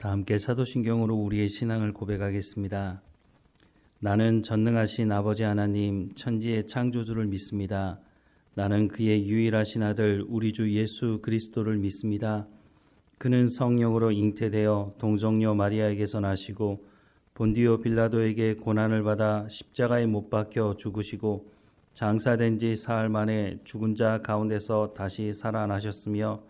다 함께 사도신경으로 우리의 신앙을 고백하겠습니다. 나는 전능하신 아버지 하나님 천지의 창조주를 믿습니다. 나는 그의 유일하신 아들 우리 주 예수 그리스도를 믿습니다. 그는 성령으로 잉태되어 동정녀 마리아에게서 나시고 본디오 빌라도에게 고난을 받아 십자가에 못 박혀 죽으시고 장사된 지 사흘 만에 죽은 자 가운데서 다시 살아나셨으며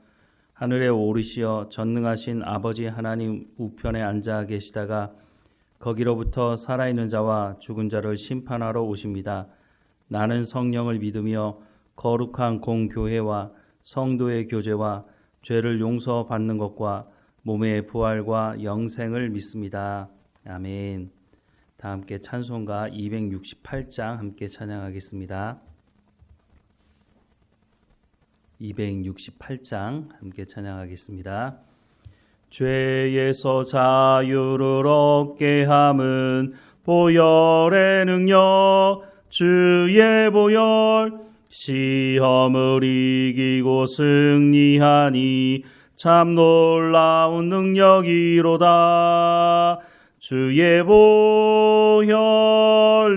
하늘에 오르시어 전능하신 아버지 하나님 우편에 앉아 계시다가 거기로부터 살아있는 자와 죽은 자를 심판하러 오십니다. 나는 성령을 믿으며 거룩한 공교회와 성도의 교제와 죄를 용서받는 것과 몸의 부활과 영생을 믿습니다. 아멘. 다 함께 찬송가 268장 함께 찬양하겠습니다. 268장 함께 찬양하겠습니다. 죄에서 자유를 얻게 함은 보혈의 능력 주의 보혈 시험을 이기고 승리하니 참 놀라운 능력이로다. 주의 보혈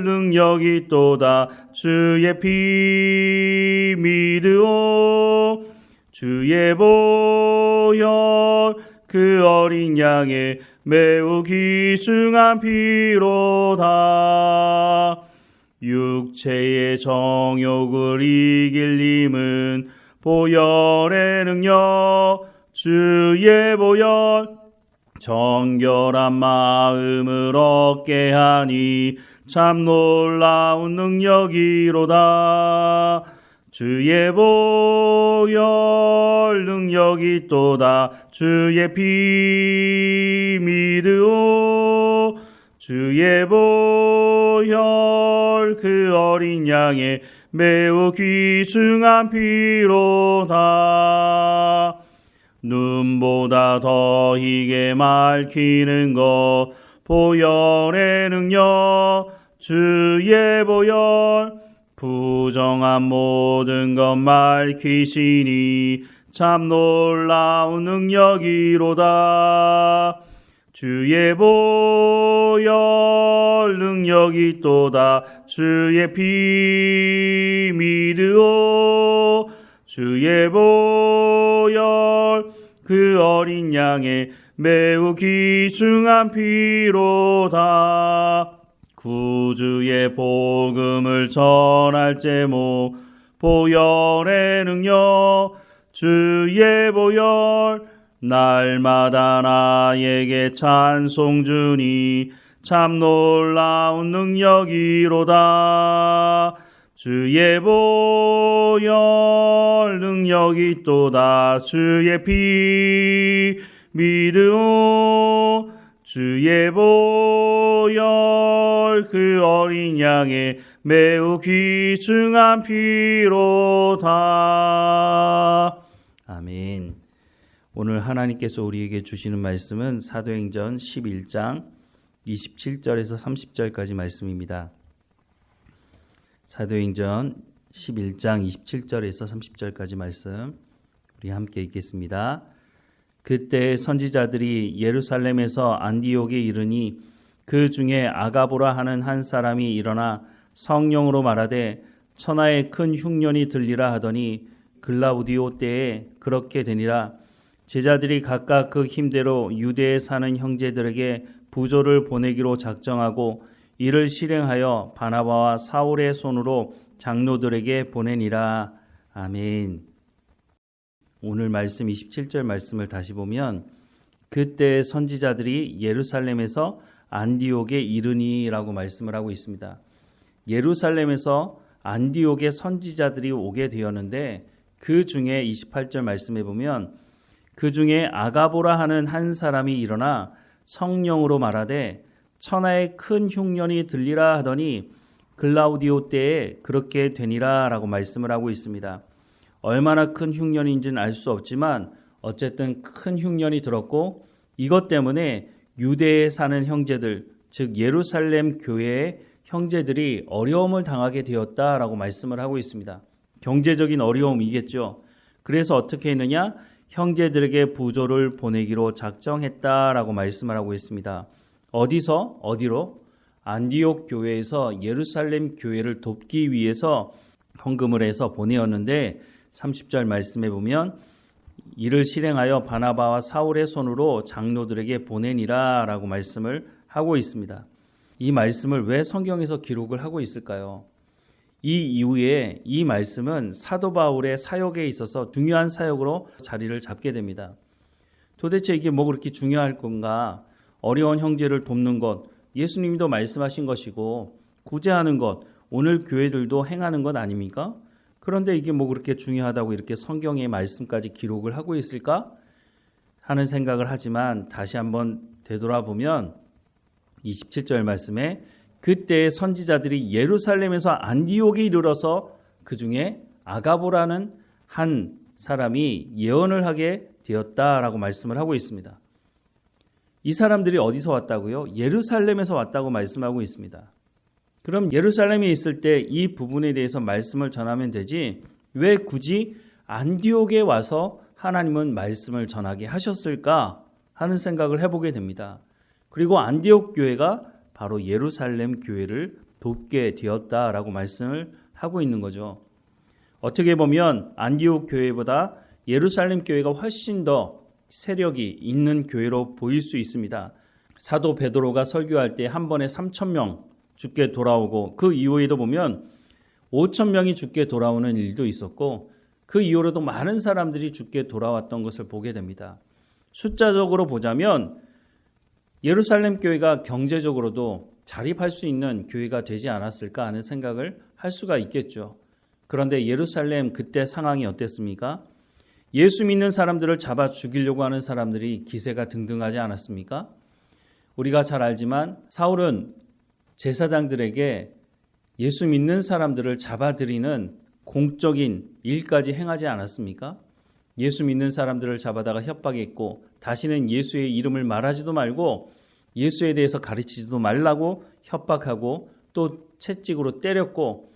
능력이 또다. 주의 피 믿으오. 주의 보혈 그 어린 양의 매우 귀중한 피로다. 육체의 정욕을 이길 힘은 보혈의 능력 주의 보혈 정결한 마음을 얻게 하니 참 놀라운 능력이로다. 주의 보혈 능력이 또다. 주의 피 믿으오. 주의 보혈 그 어린 양의 매우 귀중한 피로다. 눈보다 더 희게 밝히는 것 보혈의 능력 주의 보혈 부정한 모든 것 밝히시니 참 놀라운 능력이로다. 주의 보혈 능력이 또다. 주의 피 믿으오. 주의 보혈 그 어린 양의 매우 귀중한 피로다. 구주의 복음을 전할 제목 보혈의 능력 주의 보혈 날마다 나에게 찬송 주니 참 놀라운 능력이로다. 주의 보혈 능력이 또다. 주의 피 믿으오. 주의 보혈 그 어린 양의 매우 귀중한 피로다. 아멘. 오늘 하나님께서 우리에게 주시는 말씀은 사도행전 11장 27절에서 30절까지 말씀입니다. 사도행전 11장 27절에서 30절까지 말씀 우리 함께 읽겠습니다. 그때 선지자들이 예루살렘에서 안디옥에 이르니 그 중에 아가보라 하는 한 사람이 일어나 성령으로 말하되 천하에 큰 흉년이 들리라 하더니 글라우디오 때에 그렇게 되니라. 제자들이 각각 그 힘대로 유대에 사는 형제들에게 부조를 보내기로 작정하고 이를 실행하여 바나바와 사울의 손으로 장로들에게 보내니라. 아멘. 오늘 말씀 27절 말씀을 다시 보면 그때 선지자들이 예루살렘에서 안디옥에 이르니라고 말씀을 하고 있습니다. 예루살렘에서 안디옥에 선지자들이 오게 되었는데 그 중에 28절 말씀에 보면 그 중에 아가보라 하는 한 사람이 일어나 성령으로 말하되 천하에 큰 흉년이 들리라 하더니 글라우디오 때에 그렇게 되니라 라고 말씀을 하고 있습니다. 얼마나 큰 흉년인지는 알 수 없지만 어쨌든 큰 흉년이 들었고 이것 때문에 유대에 사는 형제들, 즉 예루살렘 교회의 형제들이 어려움을 당하게 되었다라고 말씀을 하고 있습니다. 경제적인 어려움이겠죠. 그래서 어떻게 했느냐? 형제들에게 부조를 보내기로 작정했다라고 말씀을 하고 있습니다. 어디로? 안디옥 교회에서 예루살렘 교회를 돕기 위해서 헌금을 해서 보내었는데 30절 말씀에 보면 이를 실행하여 바나바와 사울의 손으로 장로들에게 보내니라 라고 말씀을 하고 있습니다. 이 말씀을 왜 성경에서 기록을 하고 있을까요? 이 이후에 이 말씀은 사도 바울의 사역에 있어서 중요한 사역으로 자리를 잡게 됩니다. 도대체 이게 뭐 그렇게 중요할 건가? 어려운 형제를 돕는 것, 예수님도 말씀하신 것이고 구제하는 것, 오늘 교회들도 행하는 것 아닙니까? 그런데 이게 뭐 그렇게 중요하다고 이렇게 성경의 말씀까지 기록을 하고 있을까? 하는 생각을 하지만 다시 한번 되돌아보면 27절 말씀에 그때 선지자들이 예루살렘에서 안디옥에 이르러서 그 중에 아가보라는 한 사람이 예언을 하게 되었다라고 말씀을 하고 있습니다. 이 사람들이 어디서 왔다고요? 예루살렘에서 왔다고 말씀하고 있습니다. 그럼 예루살렘에 있을 때 이 부분에 대해서 말씀을 전하면 되지 왜 굳이 안디옥에 와서 하나님은 말씀을 전하게 하셨을까 하는 생각을 해보게 됩니다. 그리고 안디옥 교회가 바로 예루살렘 교회를 돕게 되었다라고 말씀을 하고 있는 거죠. 어떻게 보면 안디옥 교회보다 예루살렘 교회가 훨씬 더 세력이 있는 교회로 보일 수 있습니다. 사도 베드로가 설교할 때 한 번에 3,000명 죽게 돌아오고 그 이후에도 보면 5,000명이 죽게 돌아오는 일도 있었고 그 이후로도 많은 사람들이 죽게 돌아왔던 것을 보게 됩니다. 숫자적으로 보자면 예루살렘 교회가 경제적으로도 자립할 수 있는 교회가 되지 않았을까 하는 생각을 할 수가 있겠죠. 그런데 예루살렘 그때 상황이 어땠습니까? 예수 믿는 사람들을 잡아 죽이려고 하는 사람들이 기세가 등등하지 않았습니까? 우리가 잘 알지만 사울은 제사장들에게 예수 믿는 사람들을 잡아들이는 공적인 일까지 행하지 않았습니까? 예수 믿는 사람들을 잡아다가 협박했고 다시는 예수의 이름을 말하지도 말고 예수에 대해서 가르치지도 말라고 협박하고 또 채찍으로 때렸고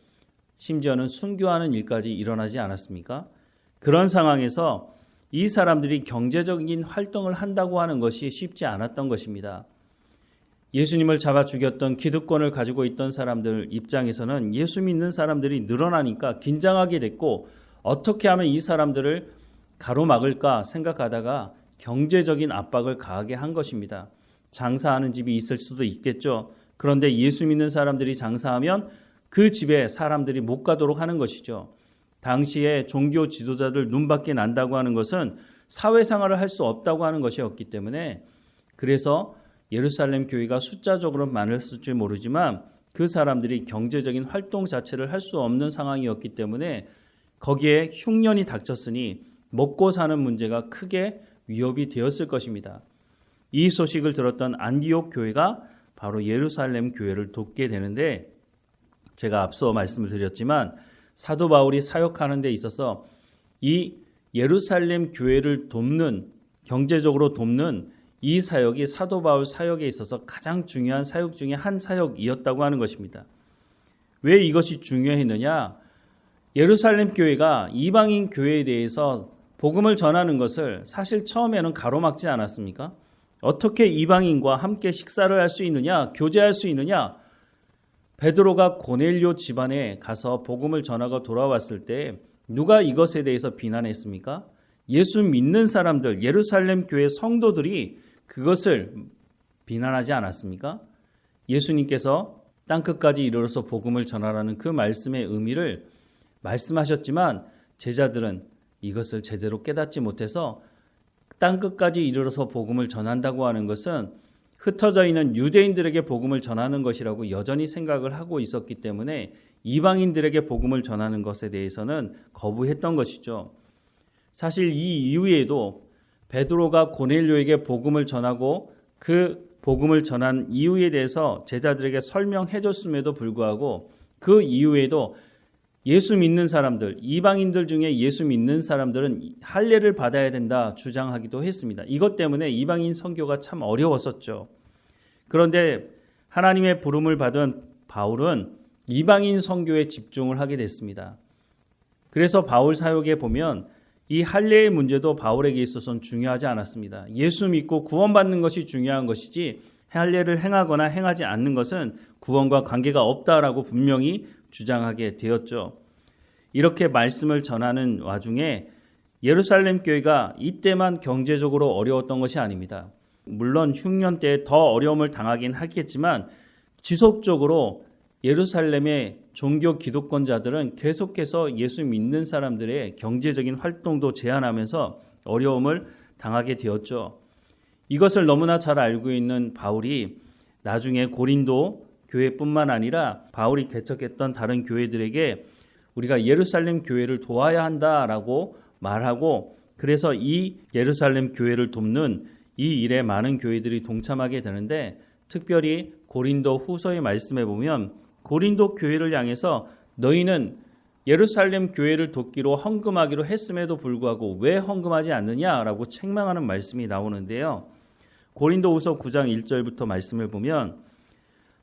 심지어는 순교하는 일까지 일어나지 않았습니까? 그런 상황에서 이 사람들이 경제적인 활동을 한다고 하는 것이 쉽지 않았던 것입니다. 예수님을 잡아 죽였던 기득권을 가지고 있던 사람들 입장에서는 예수 믿는 사람들이 늘어나니까 긴장하게 됐고 어떻게 하면 이 사람들을 가로막을까 생각하다가 경제적인 압박을 가하게 한 것입니다. 장사하는 집이 있을 수도 있겠죠. 그런데 예수 믿는 사람들이 장사하면 그 집에 사람들이 못 가도록 하는 것이죠. 당시에 종교 지도자들 눈밖에 난다고 하는 것은 사회생활을 할 수 없다고 하는 것이었기 때문에 그래서 예루살렘 교회가 숫자적으로 많았을지 모르지만 그 사람들이 경제적인 활동 자체를 할 수 없는 상황이었기 때문에 거기에 흉년이 닥쳤으니 먹고 사는 문제가 크게 위협이 되었을 것입니다. 이 소식을 들었던 안디옥 교회가 바로 예루살렘 교회를 돕게 되는데 제가 앞서 말씀을 드렸지만 사도 바울이 사역하는 데 있어서 이 예루살렘 교회를 돕는 경제적으로 돕는 이 사역이 사도 바울 사역에 있어서 가장 중요한 사역 중에 한 사역이었다고 하는 것입니다. 왜 이것이 중요했느냐? 예루살렘 교회가 이방인 교회에 대해서 복음을 전하는 것을 사실 처음에는 가로막지 않았습니까? 어떻게 이방인과 함께 식사를 할 수 있느냐? 교제할 수 있느냐? 베드로가 고넬료 집안에 가서 복음을 전하고 돌아왔을 때 누가 이것에 대해서 비난했습니까? 예수 믿는 사람들, 예루살렘 교회 성도들이 그것을 비난하지 않았습니까? 예수님께서 땅끝까지 이르러서 복음을 전하라는 그 말씀의 의미를 말씀하셨지만 제자들은 이것을 제대로 깨닫지 못해서 땅끝까지 이르러서 복음을 전한다고 하는 것은 흩어져 있는 유대인들에게 복음을 전하는 것이라고 여전히 생각을 하고 있었기 때문에 이방인들에게 복음을 전하는 것에 대해서는 거부했던 것이죠. 사실 이 이후에도 베드로가 고넬료에게 복음을 전하고 그 복음을 전한 이유에 대해서 제자들에게 설명해 줬음에도 불구하고 그 이후에도 예수 믿는 사람들, 이방인들 중에 예수 믿는 사람들은 할례를 받아야 된다 주장하기도 했습니다. 이것 때문에 이방인 선교가 참 어려웠었죠. 그런데 하나님의 부름을 받은 바울은 이방인 선교에 집중을 하게 됐습니다. 그래서 바울 사역에 보면 이 할례의 문제도 바울에게 있어서는 중요하지 않았습니다. 예수 믿고 구원받는 것이 중요한 것이지 할례를 행하거나 행하지 않는 것은 구원과 관계가 없다라고 분명히 주장하게 되었죠. 이렇게 말씀을 전하는 와중에 예루살렘 교회가 이때만 경제적으로 어려웠던 것이 아닙니다. 물론 흉년 때에 더 어려움을 당하긴 하겠지만 지속적으로 예루살렘의 종교 기득권자들은 계속해서 예수 믿는 사람들의 경제적인 활동도 제한하면서 어려움을 당하게 되었죠. 이것을 너무나 잘 알고 있는 바울이 나중에 고린도 교회뿐만 아니라 바울이 개척했던 다른 교회들에게 우리가 예루살렘 교회를 도와야 한다라고 말하고, 그래서 이 예루살렘 교회를 돕는 이 일에 많은 교회들이 동참하게 되는데, 특별히 고린도 후서의 말씀에 보면 고린도 교회를 향해서 너희는 예루살렘 교회를 돕기로 헌금하기로 했음에도 불구하고 왜 헌금하지 않느냐라고 책망하는 말씀이 나오는데요. 고린도 후서 9장 1절부터 말씀을 보면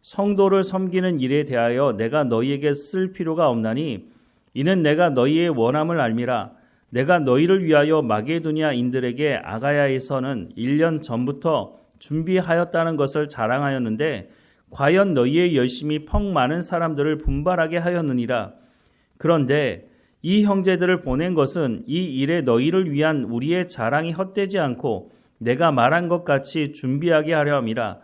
성도를 섬기는 일에 대하여 내가 너희에게 쓸 필요가 없나니 이는 내가 너희의 원함을 알미라. 내가 너희를 위하여 마게도니아인들에게 아가야에서는 1년 전부터 준비하였다는 것을 자랑하였는데 과연 너희의 열심이 펑 많은 사람들을 분발하게 하였느니라. 그런데 이 형제들을 보낸 것은 이 일에 너희를 위한 우리의 자랑이 헛되지 않고 내가 말한 것 같이 준비하게 하려 함이라.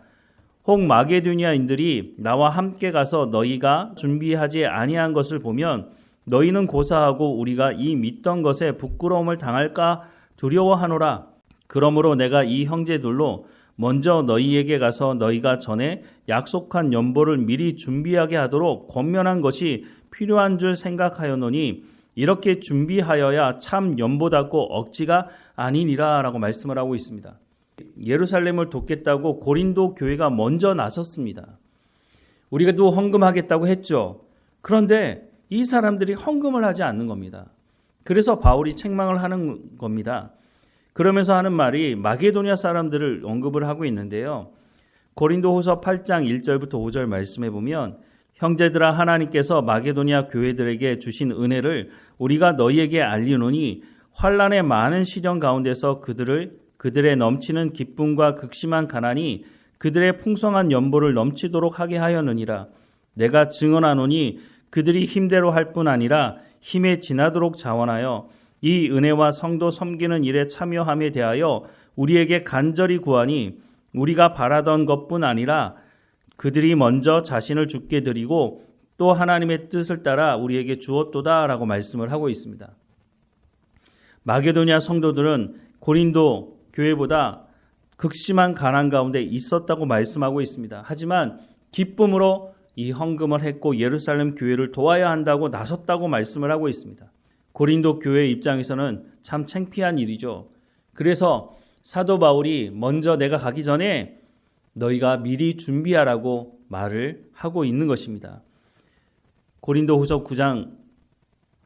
혹 마게도니아인들이 나와 함께 가서 너희가 준비하지 아니한 것을 보면 너희는 고사하고 우리가 이 믿던 것에 부끄러움을 당할까 두려워하노라. 그러므로 내가 이 형제들로 먼저 너희에게 가서 너희가 전에 약속한 연보를 미리 준비하게 하도록 권면한 것이 필요한 줄 생각하였노니 이렇게 준비하여야 참 연보답고 억지가 아니니라 라고 말씀을 하고 있습니다. 예루살렘을 돕겠다고 고린도 교회가 먼저 나섰습니다. 우리가 또 헌금하겠다고 했죠. 그런데 이 사람들이 헌금을 하지 않는 겁니다. 그래서 바울이 책망을 하는 겁니다. 그러면서 하는 말이 마게도니아 사람들을 언급을 하고 있는데요. 고린도후서 8장 1절부터 5절 말씀해 보면 형제들아 하나님께서 마게도니아 교회들에게 주신 은혜를 우리가 너희에게 알리노니 환난의 많은 시련 가운데서 그들의 넘치는 기쁨과 극심한 가난이 그들의 풍성한 연보를 넘치도록 하게 하였느니라. 내가 증언하노니 그들이 힘대로 할 뿐 아니라 힘에 지나도록 자원하여 이 은혜와 성도 섬기는 일에 참여함에 대하여 우리에게 간절히 구하니 우리가 바라던 것뿐 아니라 그들이 먼저 자신을 주께 드리고 또 하나님의 뜻을 따라 우리에게 주었도다 라고 말씀을 하고 있습니다. 마게도니아 성도들은 고린도 교회보다 극심한 가난 가운데 있었다고 말씀하고 있습니다. 하지만 기쁨으로 이 헌금을 했고 예루살렘 교회를 도와야 한다고 나섰다고 말씀을 하고 있습니다. 고린도 교회 입장에서는 참 창피한 일이죠. 그래서 사도 바울이 먼저 내가 가기 전에 너희가 미리 준비하라고 말을 하고 있는 것입니다. 고린도후서 9장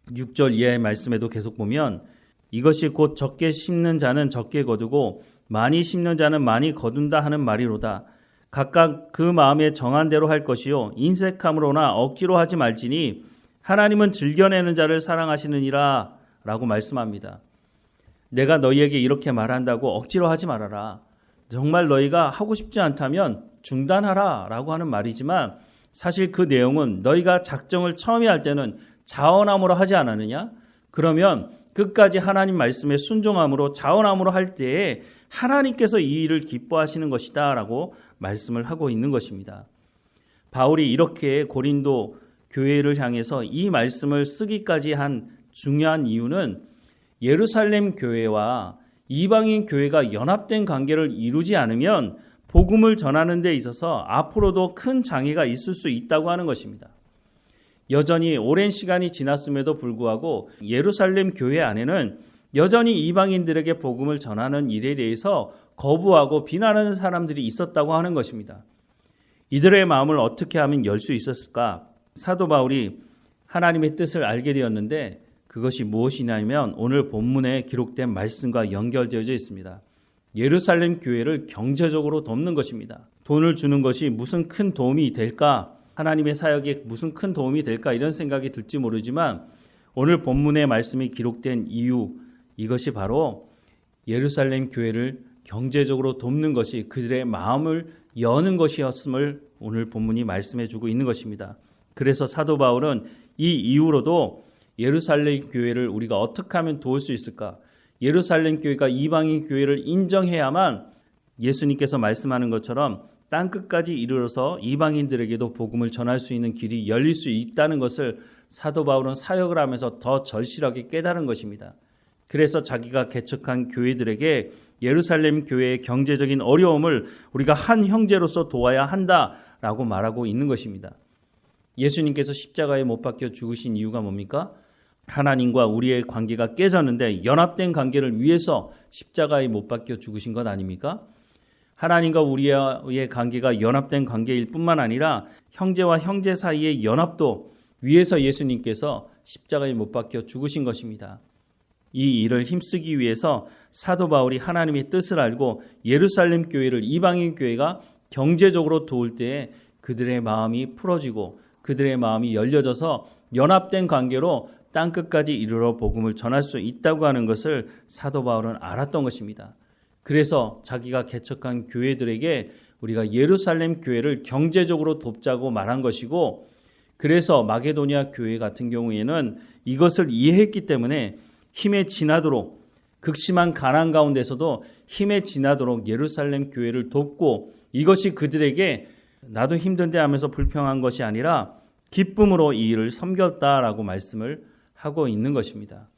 6절 이하의 말씀에도 계속 보면 이것이 곧 적게 심는 자는 적게 거두고 많이 심는 자는 많이 거둔다 하는 말이로다. 각각 그 마음에 정한 대로 할 것이요 인색함으로나 억지로 하지 말지니 하나님은 즐겨내는 자를 사랑하시느니라 라고 말씀합니다. 내가 너희에게 이렇게 말한다고 억지로 하지 말아라. 정말 너희가 하고 싶지 않다면 중단하라 라고 하는 말이지만 사실 그 내용은 너희가 작정을 처음에 할 때는 자원함으로 하지 않았느냐? 그러면 끝까지 하나님 말씀에 순종함으로 자원함으로 할 때에 하나님께서 이 일을 기뻐하시는 것이다 라고 말씀을 하고 있는 것입니다. 바울이 이렇게 고린도 교회를 향해서 이 말씀을 쓰기까지 한 중요한 이유는 예루살렘 교회와 이방인 교회가 연합된 관계를 이루지 않으면 복음을 전하는 데 있어서 앞으로도 큰 장애가 있을 수 있다고 하는 것입니다. 여전히 오랜 시간이 지났음에도 불구하고 예루살렘 교회 안에는 여전히 이방인들에게 복음을 전하는 일에 대해서 거부하고 비난하는 사람들이 있었다고 하는 것입니다. 이들의 마음을 어떻게 하면 열 수 있었을까? 사도 바울이 하나님의 뜻을 알게 되었는데 그것이 무엇이냐면 오늘 본문에 기록된 말씀과 연결되어져 있습니다. 예루살렘 교회를 경제적으로 돕는 것입니다. 돈을 주는 것이 무슨 큰 도움이 될까? 하나님의 사역에 무슨 큰 도움이 될까? 이런 생각이 들지 모르지만 오늘 본문의 말씀이 기록된 이유, 이것이 바로 예루살렘 교회를 경제적으로 돕는 것이 그들의 마음을 여는 것이었음을 오늘 본문이 말씀해 주고 있는 것입니다. 그래서 사도 바울은 이 이후로도 예루살렘 교회를 우리가 어떻게 하면 도울 수 있을까? 예루살렘 교회가 이방인 교회를 인정해야만 예수님께서 말씀하는 것처럼 땅끝까지 이르러서 이방인들에게도 복음을 전할 수 있는 길이 열릴 수 있다는 것을 사도 바울은 사역을 하면서 더 절실하게 깨달은 것입니다. 그래서 자기가 개척한 교회들에게 예루살렘 교회의 경제적인 어려움을 우리가 한 형제로서 도와야 한다라고 말하고 있는 것입니다. 예수님께서 십자가에 못 박혀 죽으신 이유가 뭡니까? 하나님과 우리의 관계가 깨졌는데 연합된 관계를 위해서 십자가에 못 박혀 죽으신 것 아닙니까? 하나님과 우리의 관계가 연합된 관계일 뿐만 아니라 형제와 형제 사이의 연합도 위해서 예수님께서 십자가에 못 박혀 죽으신 것입니다. 이 일을 힘쓰기 위해서 사도 바울이 하나님의 뜻을 알고 예루살렘 교회를 이방인 교회가 경제적으로 도울 때에 그들의 마음이 풀어지고 그들의 마음이 열려져서 연합된 관계로 땅끝까지 이르러 복음을 전할 수 있다고 하는 것을 사도 바울은 알았던 것입니다. 그래서 자기가 개척한 교회들에게 우리가 예루살렘 교회를 경제적으로 돕자고 말한 것이고, 그래서 마게도니아 교회 같은 경우에는 이것을 이해했기 때문에 힘에 지나도록, 극심한 가난 가운데서도 힘에 지나도록 예루살렘 교회를 돕고, 이것이 그들에게 나도 힘든데 하면서 불평한 것이 아니라 기쁨으로 이 일을 섬겼다라고 말씀을 하고 있는 것입니다.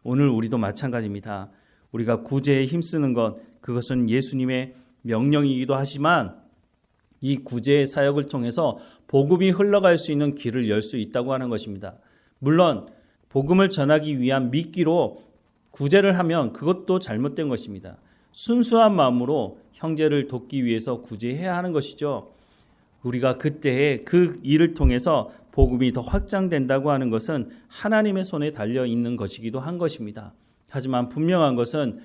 오늘 우리도 마찬가지입니다. 우리가 구제에 힘쓰는 것, 그것은 예수님의 명령이기도 하지만 이 구제의 사역을 통해서 복음이 흘러갈 수 있는 길을 열 수 있다고 하는 것입니다. 물론 복음을 전하기 위한 미끼로 구제를 하면 그것도 잘못된 것입니다. 순수한 마음으로 형제를 돕기 위해서 구제해야 하는 것이죠. 우리가 그때에 그 일을 통해서 복음이 더 확장된다고 하는 것은 하나님의 손에 달려 있는 것이기도 한 것입니다. 하지만 분명한 것은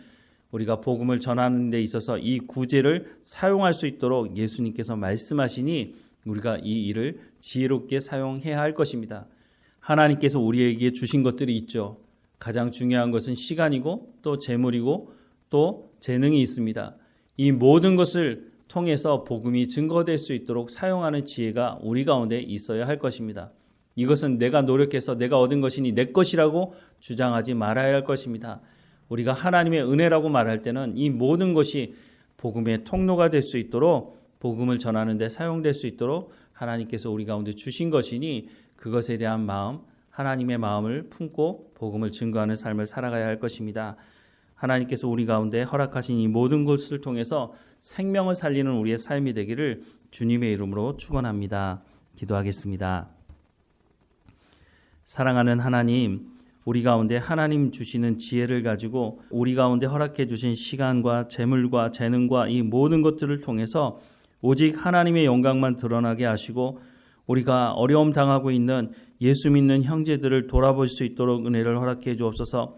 우리가 복음을 전하는 데 있어서 이 구제를 사용할 수 있도록 예수님께서 말씀하시니 우리가 이 일을 지혜롭게 사용해야 할 것입니다. 하나님께서 우리에게 주신 것들이 있죠. 가장 중요한 것은 시간이고 또 재물이고 또 재능이 있습니다. 이 모든 것을 통해서 복음이 증거될 수 있도록 사용하는 지혜가 우리 가운데 있어야 할 것입니다. 이것은 내가 노력해서 내가 얻은 것이니 내 것이라고 주장하지 말아야 할 것입니다. 우리가 하나님의 은혜라고 말할 때는 이 모든 것이 복음의 통로가 될 수 있도록, 복음을 전하는 데 사용될 수 있도록 하나님께서 우리 가운데 주신 것이니 그것에 대한 마음, 하나님의 마음을 품고 복음을 증거하는 삶을 살아가야 할 것입니다. 하나님께서 우리 가운데 허락하신 이 모든 것을 통해서 생명을 살리는 우리의 삶이 되기를 주님의 이름으로 축원합니다. 기도하겠습니다. 사랑하는 하나님, 우리 가운데 하나님 주시는 지혜를 가지고 우리 가운데 허락해 주신 시간과 재물과 재능과 이 모든 것들을 통해서 오직 하나님의 영광만 드러나게 하시고 우리가 어려움 당하고 있는 예수 믿는 형제들을 돌아볼 수 있도록 은혜를 허락해 주옵소서.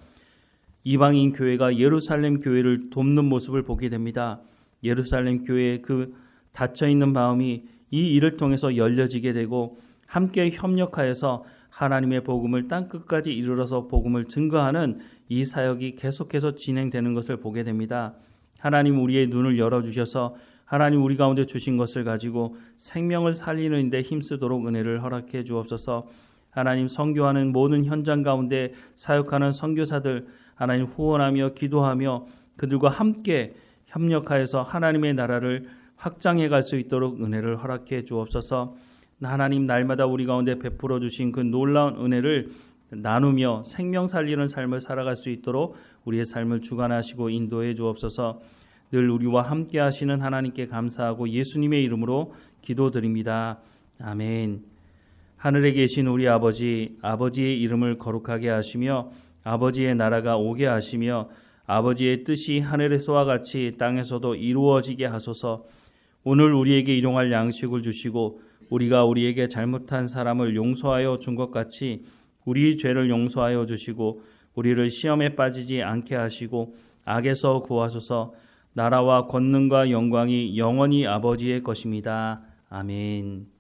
이방인 교회가 예루살렘 교회를 돕는 모습을 보게 됩니다. 예루살렘 교회의 그 닫혀있는 마음이 이 일을 통해서 열려지게 되고 함께 협력하여서 하나님의 복음을 땅끝까지 이르러서 복음을 증거하는 이 사역이 계속해서 진행되는 것을 보게 됩니다. 하나님 우리의 눈을 열어주셔서 하나님 우리 가운데 주신 것을 가지고 생명을 살리는 데 힘쓰도록 은혜를 허락해 주옵소서. 하나님 선교하는 모든 현장 가운데 사역하는 선교사들 하나님 후원하며 기도하며 그들과 함께 협력하여서 하나님의 나라를 확장해 갈 수 있도록 은혜를 허락해 주옵소서. 하나님 날마다 우리 가운데 베풀어 주신 그 놀라운 은혜를 나누며 생명 살리는 삶을 살아갈 수 있도록 우리의 삶을 주관하시고 인도해 주옵소서. 늘 우리와 함께 하시는 하나님께 감사하고 예수님의 이름으로 기도드립니다. 아멘. 하늘에 계신 우리 아버지, 아버지의 이름을 거룩하게 하시며 아버지의 나라가 오게 하시며 아버지의 뜻이 하늘에서와 같이 땅에서도 이루어지게 하소서. 오늘 우리에게 일용할 양식을 주시고 우리가 우리에게 잘못한 사람을 용서하여 준 것 같이 우리 죄를 용서하여 주시고 우리를 시험에 빠지지 않게 하시고 악에서 구하소서. 나라와 권능과 영광이 영원히 아버지의 것입니다. 아멘.